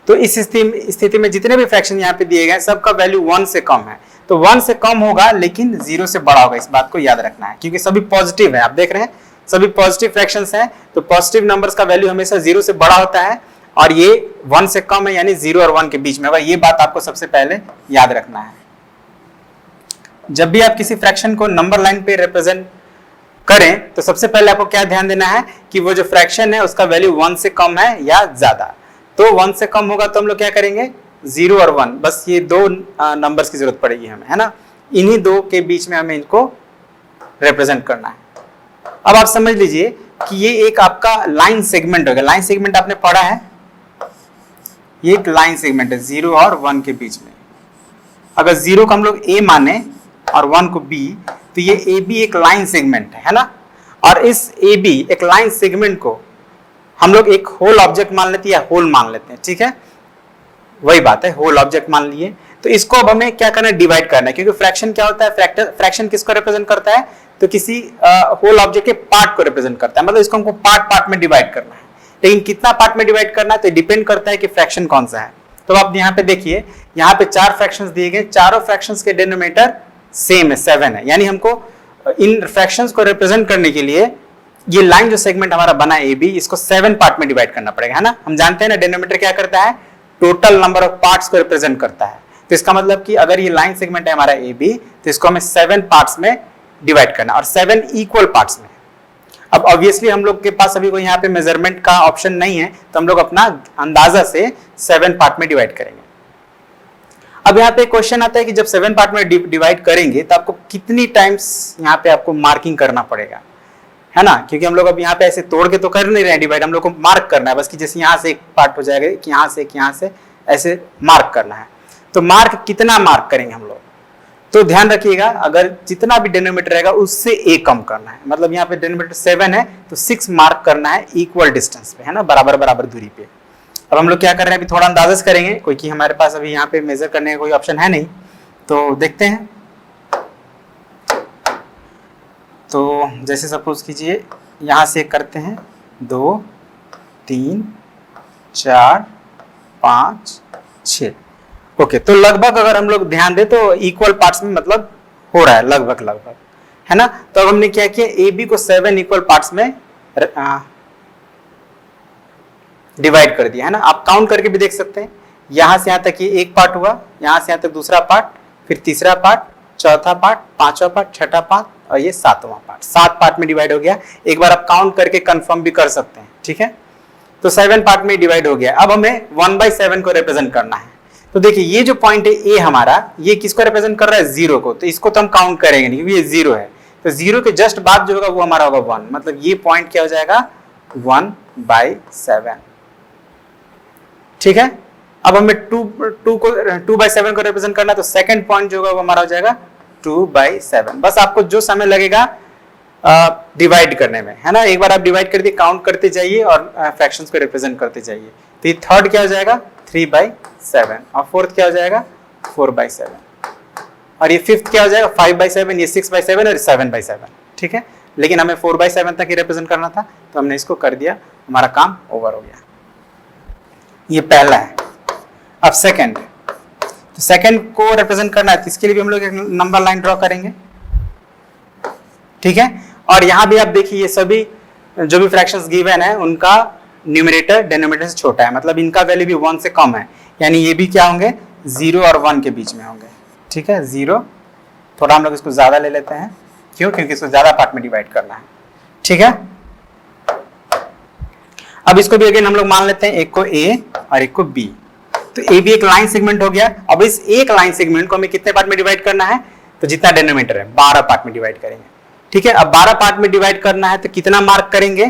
तो इस स्थिति में जितने भी फ्रैक्शन यहाँ पे दिए गए हैं सबका वैल्यू 1 से कम है। तो 1 से कम होगा लेकिन 0 से बड़ा होगा, इस बात को याद रखना है, क्योंकि सभी पॉजिटिव है। आप देख रहे हैं सभी पॉजिटिव फ्रैक्शंस हैं, तो पॉजिटिव नंबर्स का वैल्यू हमेशा 0 से बड़ा होता है और ये 1 से कम है, यानी 0 और 1 के बीच में होगा। ये बात आपको सबसे पहले याद रखना है। जब भी आप किसी फ्रैक्शन को नंबर लाइन पे रिप्रेजेंट करें तो सबसे पहले आपको क्या ध्यान देना है कि वो जो फ्रैक्शन है उसका वैल्यू 1 से कम है या ज्यादा। तो 1 से कम होगा तो हम लोग क्या करेंगे, 0 और 1, बस ये 2 नंबर्स की जरूरत पड़ेगी हमें, है ना। इन्हीं 2 के बीच में हमें इनको रिप्रेजेंट करना है। अब आप समझ लीजिए कि ये एक आपका लाइन सेगमेंट होगा। लाइन सेगमेंट आपने पढ़ा है, ये एक लाइन सेगमेंट है 0 और 1 के बीच में। अगर 0 को हम लोग A माने और 1 को B, तो ये AB एक लाइन सेगमेंट है ना। और इस AB एक लाइन सेगमेंट को हम लोग एक होल ऑब्जेक्ट मान लेते हैं या होल मान लेते हैं, ठीक है, वही बात है, होल ऑब्जेक्ट मान लिए। तो इसको अब हमें क्या करना है, डिवाइड करना है, क्योंकि फ्रैक्शन क्या होता है, फ्रैक्शन किसको रिप्रेजेंट करता है, तो किसी होल ऑब्जेक्ट के पार्ट को रिप्रेजेंट करता है। मतलब इसको हमको पार्ट में डिवाइड करना है, लेकिन कितना पार्ट में डिवाइड करना है तो डिपेंड करता है कि फ्रैक्शन कौन सा है। तो आप यहाँ पे देखिए, यहाँ पे 4 फ्रैक्शंस दिए गए, चारों फ्रैक्शंस के डिनोमिनेटर सेम है, 7 है। यानी हमको इन फ्रैक्शंस को रिप्रेजेंट करने के लिए ये लाइन जो सेगमेंट हमारा बना है AB, इसको 7 पार्ट में डिवाइड करना पड़ेगा, है ना। हम जानते हैं ना डिनोमिनेटर क्या करता है, टोटल नंबर ऑफ पार्ट्स को रिप्रेजेंट करता है। तो इसका मतलब कि अगर ये लाइन सेगमेंट है हमारा AB, तो इसको हमें 7 पार्ट्स में डिवाइड करना और 7 इक्वल पार्ट्स में। अब ऑब्वियसली हम लोग के पास अभी कोई यहाँ पे मेजरमेंट का ऑप्शन नहीं है, तो हम लोग अपना अंदाजा से 7 पार्ट में डिवाइड करेंगे। अब यहाँ पे क्वेश्चन आता है कि जब 7 पार्ट में डिवाइड करेंगे तो आपको कितनी टाइम्स यहाँ पे आपको मार्किंग करना पड़ेगा, है ना। क्योंकि हम लोग अब यहाँ पे ऐसे तोड़ के तो कर नहीं रहे हैं डिवाइड, हम लोग को मार्क करना है बस, कि जैसे यहाँ से एक पार्ट हो जाएगा कि यहाँ से ऐसे मार्क करना है। तो मार्क कितना मार्क करेंगे हम लोग, तो ध्यान रखिएगा, अगर जितना भी डिनोमिनेटर रहेगा उससे एक कम करना है। मतलब यहाँ पे डिनोमिनेटर 7 है तो 6 मार्क करना है इक्वल डिस्टेंस पे, है ना, बराबर दूरी पे। अब हम लोग क्या कर रहे हैं, अभी थोड़ा अंदाजा से करेंगे, कोई कि हमारे पास अभी यहाँ पे मेजर करने का कोई ऑप्शन है नहीं, तो देखते हैं। तो जैसे सपोज कीजिए यहाँ से करते हैं 2 3 4 5 6। ओके, तो लगभग अगर हम लोग ध्यान दें तो इक्वल पार्ट्स में मतलब हो रहा है लगभग, है ना। तो अब हमने क्या किया, AB को 7 इक्वल पार्ट्स में डिवाइड कर दिया, है ना। आप काउंट करके भी देख सकते हैं, यहां से यहां तक ये एक पार्ट हुआ, यहां से यहां तक दूसरा पार्ट, फिर तीसरा पार्ट, चौथा पार्ट, पांचवा पार्ट, छठा पार्ट और ये 7वां पार्ट। 7 पार्ट में डिवाइड हो गया। एक बार आप काउंट करके कंफर्म भी कर सकते हैं, ठीक है। तो 7 पार्ट में डिवाइड हो गया। अब हमें 1/7 को रिप्रेजेंट करना है। तो देखिए ये जो पॉइंट है A हमारा, ये किसको रिप्रेजेंट कर रहा है, 0 को। तो इसको तो हम काउंट करेंगे नहीं क्योंकि ये 0 है। तो 0 के जस्ट बाद जो होगा वो हमारा होगा 1, मतलब ये पॉइंट क्या हो जाएगा, 1/7, ठीक है। अब हमें 2/7 को रिप्रेजेंट करना है, तो सेकंड पॉइंट जो होगा वो हमारा हो जाएगा 2/7। बस आपको जो समय लगेगा डिवाइड करने में, है ना, एक बार आप डिवाइड कर दिए, काउंट करते जाइए और फ्रैक्शंस को रिप्रेजेंट करते जाइए। तो ये थर्ड क्या हो जाएगा, 3/7, और फोर्थ क्या हो जाएगा, 4/7, और ये फिफ्थ क्या हो जाएगा, 5/7, ये 6/7 और 7/7, ठीक है। लेकिन हमें 4/7 तक ही रिप्रेजेंट करना था, तो हमने इसको कर दिया, हमारा काम ओवर हो गया। ये पहला है। अब सेकंड, तो सेकंड को रिप्रेजेंट करना है, तो इसके लिए भी हम लोग एक नंबर लाइन ड्रॉ करेंगे, ठीक है। और यहां भी आप देखिए, ये सभी जो भी फ्रैक्शंस गिवन है उनका न्यूमरेटर डिनोमिनेटर से छोटा है, मतलब इनका वैल्यू भी 1 से कम है, यानी ये भी क्या होंगे 0 और 1 के बीच में होंगे, ठीक है। 0, थोड़ा हम लोग इसको ज्यादा ले लेते हैं, क्यों, क्योंकि इसको ज्यादा पार्ट में डिवाइड करना है, ठीक है। अब इसको भी अगेन हम लोग मान लेते हैं, एक को A और एक को B, तो A भी एक लाइन सेगमेंट हो गया। अब इस एक लाइन सेगमेंट को हमें कितने पार्ट में डिवाइड करना है, तो जितना डिनोमिनेटर है 12 पार्ट में डिवाइड करेंगे, ठीक है। अब 12 पार्ट में डिवाइड करना है, तो कितना मार्क करेंगे,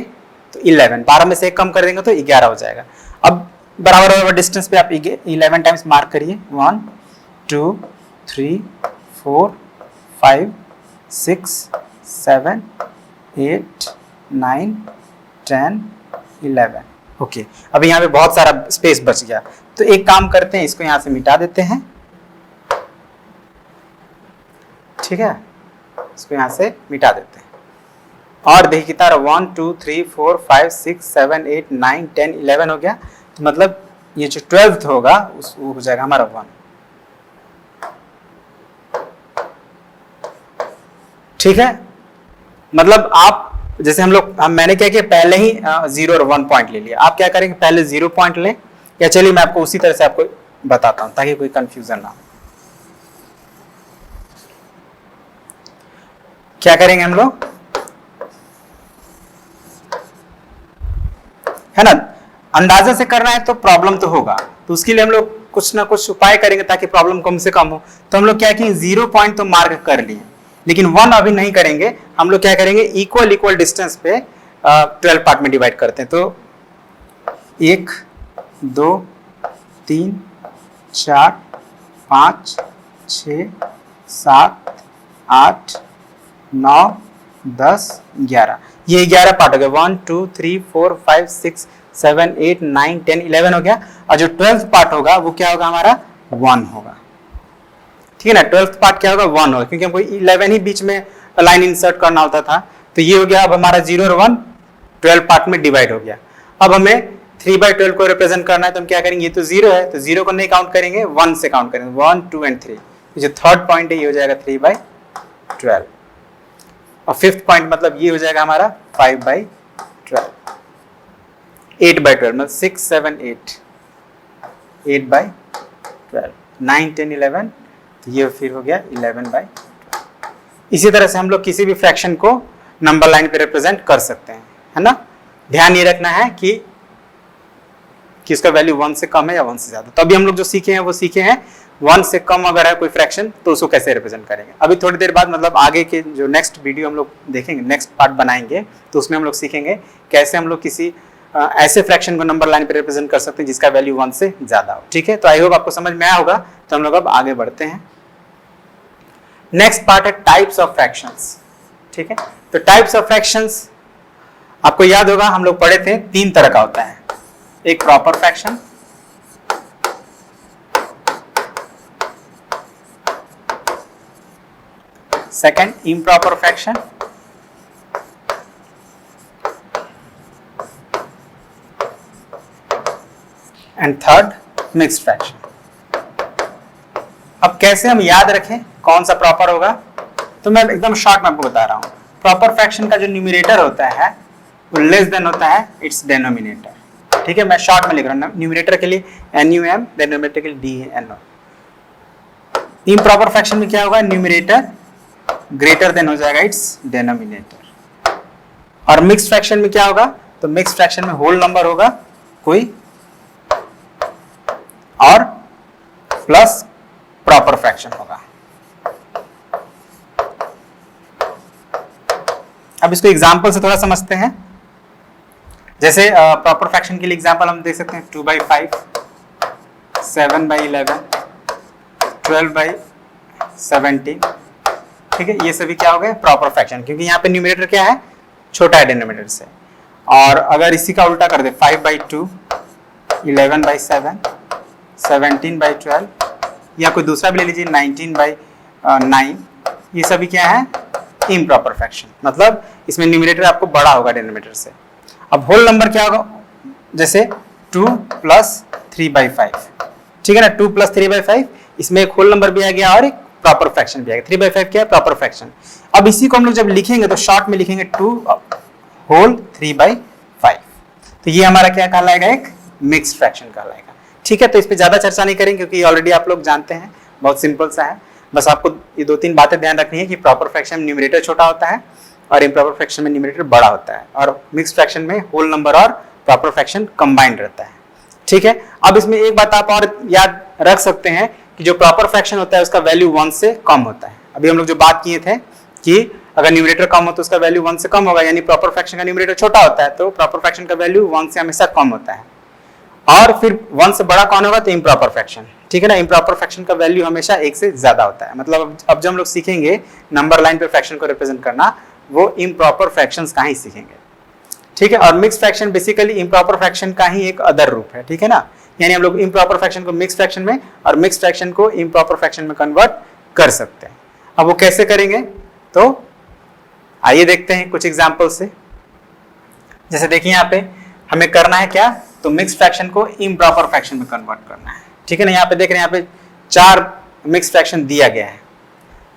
तो 11, 12 में से एक कम कर देंगे तो 11 हो जाएगा। अब बराबर डिस्टेंस पे आप 11 टाइम्स मार्क करिए, 1 2 3 4 5 6 7 8 9 10 11, ओके। अब यहाँ पे बहुत सारा स्पेस बच गया, तो एक काम करते हैं, इसको यहाँ से मिटा देते हैं, ठीक है, इसको यहाँ से मिटा देते हैं। और देखिए कितना 1 2 3 4 5 6 7 8 9 10 11 हो गया, तो मतलब ये जो 12th होगा वो हो जाएगा हमारा 1, ठीक है। मतलब आप जैसे मैंने क्या किया, पहले ही 0 और 1 पॉइंट ले लिया, आप क्या करेंगे, पहले 0 पॉइंट लें, या चलिए मैं आपको उसी तरह से आपको बताता हूं ताकि कोई कंफ्यूजन ना हो। क्या करेंगे हम लोग, है ना, अंदाजा से करना है तो प्रॉब्लम तो होगा, तो उसके लिए हम लोग कुछ ना कुछ उपाय करेंगे ताकि प्रॉब्लम कम से कम हो। तो हम लोग क्या किए, 0 पॉइंट तो मार्क कर लिए, लेकिन 1 अभी नहीं करेंगे, हम लोग क्या करेंगे, इक्वल डिस्टेंस पे 12 पार्ट में डिवाइड करते हैं। तो 1 2 3 4 5 6 7 8 9 10 11, ये 11 पार्ट हो गया, 1 2 3 4 5 6 7 8 9 10 11 हो गया। और जो 12th पार्ट होगा वो क्या होगा, हमारा 1 होगा, ठीक है ना। 12th पार्ट क्या होगा, 1 होगा, क्योंकि हमको 11 ही बीच में लाइन इंसर्ट करना होता था, तो ये हो गया। अब हमारा 0 और 1 12 पार्ट में डिवाइड हो गया। अब हमें 3/12 को रिप्रेजेंट करना है, तो हम क्या करेंगे, ये तो 0 है, तो 0 को नहीं काउंट करेंगे, 1 से काउंट करेंगे, 1 2 एंड 3, जो थर्ड पॉइंट है ये हो जाएगा 3/12, और फिफ्थ पॉइंट मतलब ये हो जाएगा हमारा 5/12, 8/12 मतलब 6 7 8, 8/12, 9 10 11, तो ये फिर हो गया 11/12। इसी तरह से हम लोग किसी भी फ्रैक्शन को नंबर लाइन पे रिप्रेजेंट कर सकते हैं, है ना। ध्यान ये रखना है कि इसका वैल्यू 1 से कम है या 1 से ज्यादा। तो अभी हम लोग जो सीखे हैं वो सीखे हैं 1 से कम अगर है कोई फ्रैक्शन तो उसको कैसे रिप्रेजेंट करेंगे। अभी थोड़ी देर बाद मतलब आगे के जो नेक्स्ट वीडियो हम लोग देखेंगे, नेक्स्ट पार्ट बनाएंगे, तो उसमें हम लोग सीखेंगे कैसे हम लोग किसी ऐसे फ्रैक्शन को नंबर लाइन पे रिप्रेजेंट कर सकते हैं जिसका वैल्यू 1 से ज्यादा हो, ठीक है। तो आई होप आपको समझ में आया होगा। तो हम लोग अब आगे बढ़ते हैं। नेक्स्ट पार्ट है टाइप्स ऑफ फ्रैक्शंस, ठीक है। तो टाइप्स ऑफ फ्रैक्शंस आपको याद होगा हम लोग पढ़े थे, 3 तरह का होता है। एक proper fraction, second improper fraction, and third mixed fraction. अब कैसे हम याद रखें कौन सा प्रॉपर होगा, तो मैं एकदम शॉर्ट में आपको बता रहा हूं। प्रॉपर फ्रैक्शन का जो न्यूमरेटर होता है वो लेस देन होता है इट्स डेनोमिनेटर, ठीक है। मैं शॉर्ट में लिख रहा हूं, न्यूमरेटर के लिए NUM, डेनोमिनेटर के लिए DNO। इम्प्रॉपर फ्रैक्शन में क्या होगा, न्यूमरेटर ग्रेटर देन हो जाएगा इट्स डेनोमिनेटर। और मिक्स्ड फ्रैक्शन में क्या होगा, तो मिक्स्ड फ्रैक्शन में होल नंबर होगा कोई और प्लस प्रॉपर फ्रैक्शन होगा। अब इसको एग्जांपल से थोड़ा समझते हैं। जैसे प्रॉपर फ्रैक्शन के लिए एग्जांपल हम देख सकते हैं 2/5, 7/11, 12/17, ठीक है। ये सभी क्या हो गए, प्रॉपर फ्रैक्शन, क्योंकि यहाँ पे न्यूमरेटर क्या है, छोटा है डिनोमिनेटर से। और अगर इसी का उल्टा कर दे 5/2, 11/7, 17/12, या कोई दूसरा भी ले लीजिए 19/9, ये सभी क्या है, इम्प्रॉपर फ्रैक्शन, मतलब इसमें न्यूमरेटर आपको बड़ा होगा डिनोमिनेटर से। अब होल नंबर क्या होगा, जैसे 2 + 3/5, ठीक है ना, 2 + 3/5, इसमें एक होल नंबर भी आ गया और एक प्रॉपर फ्रैक्शन भी आ गया। 3/5 क्या है, प्रॉपर फ्रैक्शन। अब इसी को हम लोग जब लिखेंगे तो शॉर्ट में लिखेंगे 2 होल 3/5, तो ये हमारा क्या कहलाएगा, एक मिक्स्ड फ्रैक्शन कहलाएगा। ठीक है, तो इस पे ज्यादा चर्चा नहीं करेंगे क्योंकि ऑलरेडी आप लोग जानते हैं, बहुत सिंपल सा है। बस आपको ये 2-3 बातें ध्यान रखनी है कि प्रॉपर फ्रैक्शन में न्यूमरेटर छोटा होता है और इम्प्रॉपर फ्रैक्शन में न्यूमरेटर बड़ा होता है, और मिक्स्ड फ्रैक्शन में होल नंबर और प्रॉपर फ्रैक्शन कंबाइंड रहता है। ठीक है, अब इसमें एक बात आप और याद रख सकते हैं कि जो प्रॉपर फ्रैक्शन होता है उसका वैल्यू 1 से कम होता है। अभी हम लोग जो बात किए थे कि अगर न्यूमरेटर कम हो तो उसका वैल्यू 1 से कम होगा, यानी प्रॉपर फ्रैक्शन का न्यूमरेटर छोटा होता है तो प्रॉपर फ्रैक्शन का वैल्यू 1 से हमेशा कम होता है। और फिर 1 से बड़ा कौन होगा, तो इम्प्रॉपर फ्रैक्शन। ठीक है ना, इम्प्रॉपर फ्रैक्शन का वैल्यू हमेशा 1 से ज्यादा होता है। मतलब अब जब हम लोग सीखेंगे नंबर लाइन पे फ्रैक्शन को रिप्रेजेंट करना, वो इम्प्रॉपर फ्रैक्शंस का ही सीखेंगे। ठीक है, और mix fraction basically improper fraction का ही एक अदर रूप है। ठीक है ना, यानी हम लोग इम्प्रॉपर फ्रैक्शन को मिक्स फ्रैक्शन में और मिक्स फ्रैक्शन को इम्प्रॉपर फ्रैक्शन में कन्वर्ट कर सकते हैं। अब वो कैसे करेंगे, तो आइए देखते हैं कुछ एग्जाम्पल से। जैसे देखिए यहाँ पे हमें करना है क्या, तो मिक्स फ्रैक्शन को इम्प्रॉपर फ्रैक्शन में कन्वर्ट करना है। ठीक है ना, यहाँ पे देख रहे हैं, यहाँ पे 4 मिक्स फ्रैक्शन दिया गया है,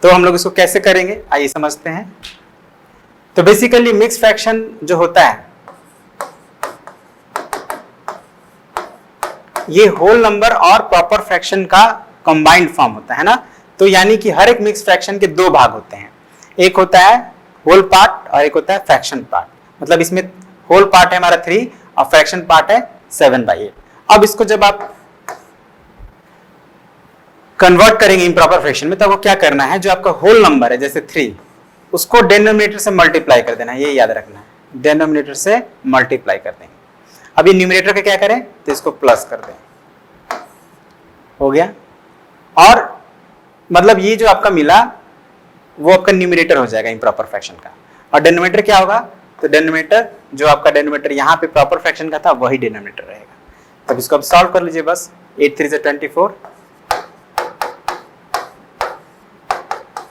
तो हम लोग इसको कैसे करेंगे आइए समझते हैं। तो बेसिकली मिक्स फ्रैक्शन जो होता है ये होल नंबर और प्रॉपर फ्रैक्शन का कंबाइंड फॉर्म होता है ना। तो यानी कि हर एक मिक्स फ्रैक्शन के 2 भाग होते हैं, एक होता है होल पार्ट और एक होता है फ्रैक्शन पार्ट। मतलब इसमें होल पार्ट है हमारा 3 और फ्रैक्शन पार्ट है 7/8। अब इसको जब आप कन्वर्ट करेंगे इम्प्रॉपर फ्रैक्शन में, तो आपको क्या करना है, जो आपका होल नंबर है जैसे 3, उसको डिनोमिनेटर से मल्टीप्लाई कर देना है, ये याद रखना है, डिनोमिनेटर से मल्टीप्लाई कर देंगे। अब ये न्यूमरेटर का क्या करें, तो इसको प्लस कर दें, हो गया। और मतलब ये जो आपका मिला वो आपका न्यूमरेटर हो जाएगा इम्प्रॉपर फ्रैक्शन का, और डिनोमिनेटर क्या होगा, तो डिनोमिनेटर जो आपका डिनोमिनेटर यहाँ पे प्रॉपर फ्रैक्शन का था वही डिनोमिनेटर रहेगा। तब इसको अब सॉल्व कर लीजिए, बस 8 3 24,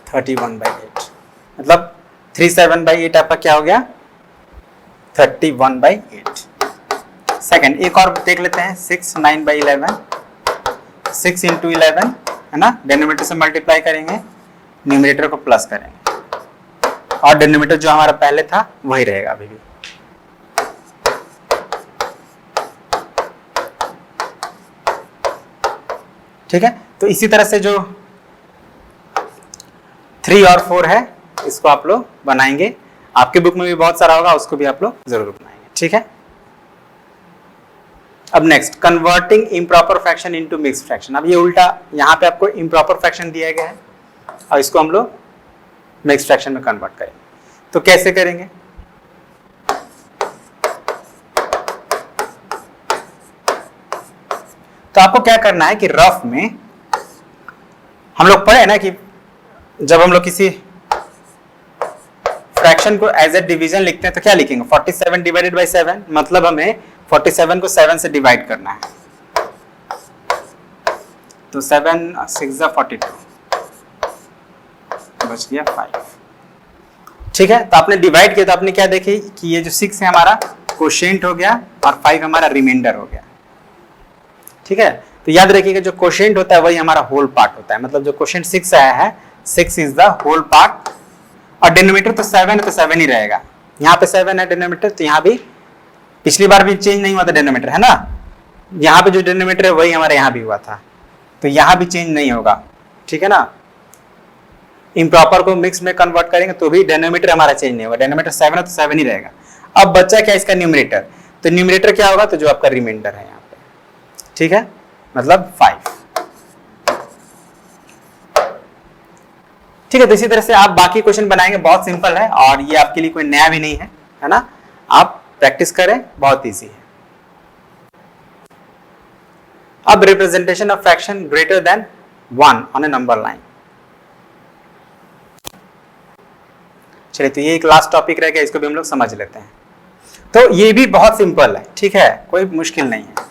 31/8, मतलब 37/8 आपका क्या हो गया, 31/8। सेकंड एक और देख लेते हैं, 6 9/11, 6 × 11 है ना, डिनोमिनेटर से मल्टीप्लाई करेंगे, न्यूमरेटर को प्लस करेंगे, और डिनोमिनेटर जो हमारा पहले था वही रहेगा अभी भी। ठीक है, तो इसी तरह से जो 3 और 4 है इसको आप लोग बनाएंगे, आपके बुक में भी बहुत सारा होगा, उसको भी आप लोग जरूर बनाएंगे। ठीक है, अब next converting improper fraction into mixed fraction. अब ये उल्टा, यहाँ पे आपको इम्प्रॉपर फ्रैक्शन दिया गया है और इसको हम लोग मिक्स्ड फ्रैक्शन में कन्वर्ट करेंगे। तो कैसे करेंगे, तो आपको क्या करना है कि रफ में हम लोग पढ़े ना कि जब हम लोग किसी फ्रैक्शन को एज ए डिवीजन लिखते हैं तो क्या लिखेंगे, 47 / 7, मतलब हमें 47 को 7 से डिवाइड करना है, तो 7 6 42, बच गया 5। ठीक है, तो आपने डिवाइड किया तो आपने क्या देखे कि ये जो 6 है हमारा कोशेंट हो गया और 5 हमारा रिमाइंडर हो गया। ठीक है, तो याद रखिएगा जो कोशेंट होता है वही हमारा होल पार्ट होता है, मतलब जो कोशेंट 6 आया है 6 इज द होल पार्ट, और डिनोमिनेटर तो 7 है तो 7 ही रहेगा। यहाँ पे 7 है डिनोमिनेटर, तो यहाँ भी पिछली बार भी चेंज नहीं हुआ था डिनोमिनेटर, है ना, यहाँ पे जो डिनोमिनेटर है वही हमारे यहाँ भी हुआ था, तो यहाँ भी चेंज नहीं होगा। ठीक है ना, इम्प्रॉपर को मिक्स में कन्वर्ट करेंगे तो भी डिनोमिनेटर हमारा चेंज नहीं होगा, डिनोमिनेटर 7 है तो 7 ही रहेगा। अब बच्चा क्या इसका न्यूमरेटर, तो न्यूमरेटर क्या होगा, तो जो आपका रिमाइंडर है यहाँ पे, ठीक है, मतलब 5। ठीक है, तो इसी तरह से आप बाकी क्वेश्चन बनाएंगे, बहुत सिंपल है और ये आपके लिए कोई नया भी नहीं है, है ना, आप प्रैक्टिस करें, बहुत इजी है। अब representation of fraction greater than 1 on A number line. चलिए, तो ये एक लास्ट टॉपिक रह गया, इसको भी हम लोग समझ लेते हैं। तो ये भी बहुत सिंपल है, ठीक है, कोई मुश्किल नहीं है।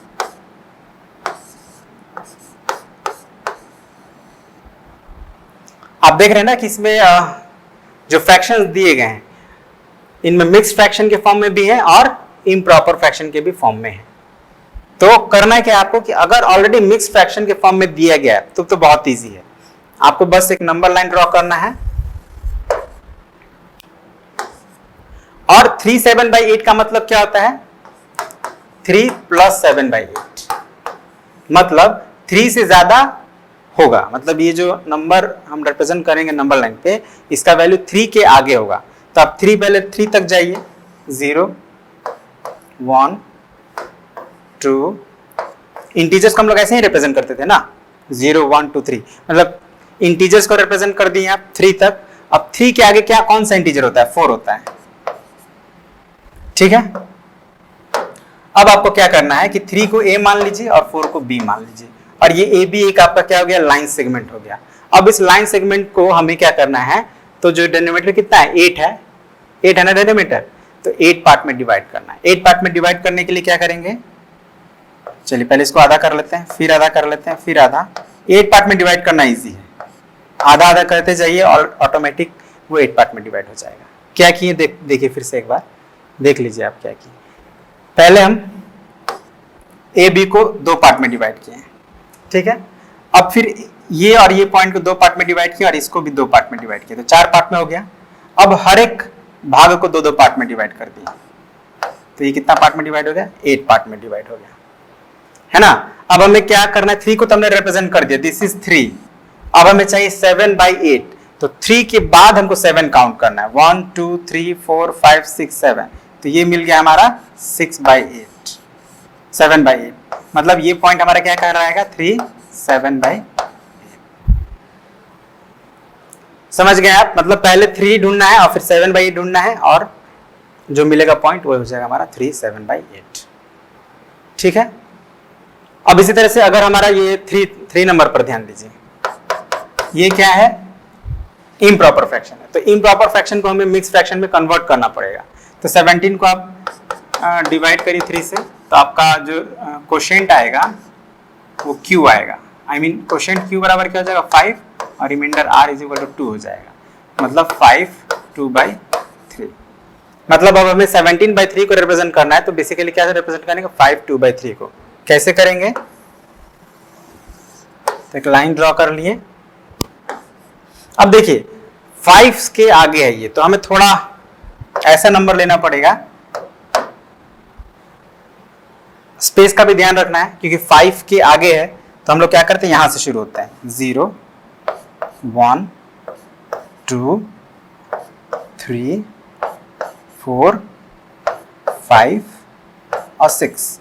आप देख रहे हैं ना कि इसमें जो फ्रैक्शंस दिए गए हैं इनमें मिक्स्ड फ्रैक्शन के फॉर्म में भी है और इम्प्रॉपर फ्रैक्शन के भी फॉर्म में है। तो करना है क्या आपको कि अगर ऑलरेडी मिक्स्ड फ्रैक्शन के फॉर्म में दिया गया है तो बहुत इजी है, आपको बस एक नंबर लाइन ड्रॉ करना है और 3 7/8 का मतलब क्या होता है 3 + 7/8 मतलब 3 से ज्यादा होगा, मतलब ये जो नंबर हम रिप्रेजेंट करेंगे नंबर लाइन पे इसका वैल्यू 3 के आगे होगा। तो आप 3 पहले 3 तक जाइए 0 1 2 इंटीजर्स को हम लोग ऐसे ही रिप्रेजेंट करते थे ना 0 1 2 3 मतलब इंटीजर्स को रिप्रेजेंट कर दिए आप 3 तक। अब 3 के आगे क्या कौन सा इंटीजर होता है 4 होता है, ठीक है। अब आपको क्या करना है कि 3 को a मान लीजिए और 4 को b मान लीजिए और ये a b एक आपका क्या हो गया लाइन सेगमेंट हो गया। अब इस लाइन सेगमेंट को हमें क्या करना है तो जो डिनोमिनेटर कितना है 8 है ना डिनोमिनेटर, तो 8 पार्ट में डिवाइड करना है। 8 पार्ट में डिवाइड करने के लिए क्या करेंगे, चलिए पहले इसको आधा कर लेते हैं फिर आधा कर लेते हैं फिर आधा। 8 पार्ट में डिवाइड करना इजी है, आधा आधा करते जाइए और ऑटोमेटिक वो 8 पार्ट में डिवाइड हो जाएगा। क्या किए देखिए फिर से एक बार देख लीजिए आप क्या किए। पहले हम ए बी को 2 पार्ट में डिवाइड किए हैं, ठीक है। अब फिर ये और ये पॉइंट को 2 पार्ट में डिवाइड किया और इसको भी 2 पार्ट में डिवाइड किया, तो 4 पार्ट में हो गया। अब हर एक भाग को 2-2 पार्ट में डिवाइड कर दिया, तो ये कितना पार्ट में डिवाइड हो गया 8 पार्ट में डिवाइड हो गया, है ना। अब हमें क्या करना है 3 को तो हमने रिप्रेजेंट कर दिया, दिस इज 3। अब हमें चाहिए 7/8, तो 3 के बाद हमको 7 काउंट करना है 1 2 3 4 5 6 7, तो ये मिल गया हमारा 6/8 7/8 मतलब ये पॉइंट हमारा क्या कर रहेगा 3 7/8। समझ गए आप, मतलब पहले 3 ढूंढना है और फिर 7/8 ढूंढना है और जो मिलेगा पॉइंट वो हो जाएगा हमारा 3 7/8, ठीक है। अब इसी तरह से अगर हमारा ये 3 नंबर पर ध्यान दीजिए, ये क्या है इम्प्रॉपर फ्रैक्शन है, तो इम्प्रॉपर फ्रैक्शन को हमें मिक्स फ्रैक्शन में कन्वर्ट करना पड़ेगा। तो 17 को आप डिवाइड करिए 3 से, तो आपका जो कोशेंट आएगा वो q आएगा, आई मीन कोशेंट q बराबर क्या हो जाएगा 5 और रिमाइंडर r = 2 हो जाएगा, मतलब 5 2/3। मतलब अब हमें 17/3 को रिप्रेजेंट करना है, तो बेसिकली क्या रिप्रेजेंट करेंगे 5 2/3 को। कैसे करेंगे, तो एक लाइन ड्रॉ कर लिए। अब देखिए 5 के आगे है ये, तो हमें थोड़ा ऐसा नंबर लेना पड़ेगा, स्पेस का भी ध्यान रखना है क्योंकि 5 के आगे है, तो हम लोग क्या करते हैं यहां से शुरू होता है 0 1 2 3 4 5 और 6।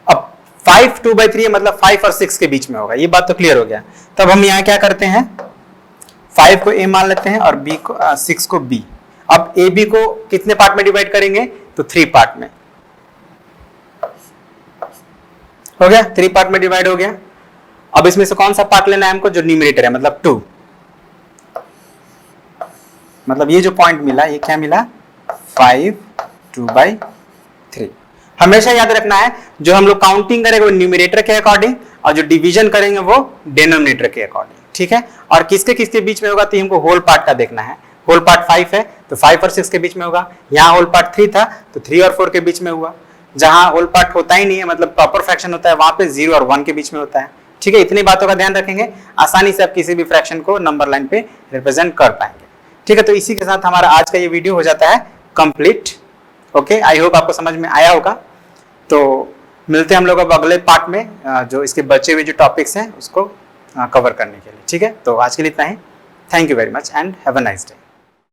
अब 5 2/3 मतलब 5 और 6 के बीच में होगा, ये बात तो क्लियर हो गया। तब हम यहाँ क्या करते हैं 5 को a मान लेते हैं और b को 6 को b। अब a b को कितने पार्ट में डिवाइड करेंगे, तो 3 पार्ट में हो गया, 3 पार्ट में डिवाइड हो गया। अब इसमें से कौन सा पार्ट लेना है हमको, जो न्यूमरेटर है मतलब 2, मतलब ये जो पॉइंट मिला ये क्या मिला 5 2/3। हमेशा याद रखना है जो हम लोग काउंटिंग करेंगे वो न्यूमरेटर के अकॉर्डिंग और जो डिवीजन करेंगे वो डिनोमिनेटर के अकॉर्डिंग, ठीक है। और किसके किसके बीच में होगा, तो हमको होल पार्ट का देखना है। होल पार्ट 5 है तो 5 और 6 के बीच में होगा, यहाँ होल पार्ट 3 था तो 3 और 4 के बीच में हुआ। जहां होल पार्ट होता ही नहीं है मतलब प्रॉपर फ्रैक्शन होता है वहां पे 0 और 1 के बीच में होता है, ठीक है। इतनी बातों का ध्यान रखेंगे, आसानी से आप किसी भी फ्रैक्शन को नंबर लाइन पे रिप्रेजेंट कर पाएंगे, ठीक है। तो इसी के साथ हमारा आज का ये वीडियो हो जाता है कंप्लीट। ओके, आई होप आपको समझ में आया होगा। तो मिलते हैं हम लोग अब अगले पार्ट में जो इसके बचे हुए जो टॉपिक्स हैं उसको कवर करने के लिए, ठीक है। तो आज के लिए इतना ही, thank you very much and have a nice day.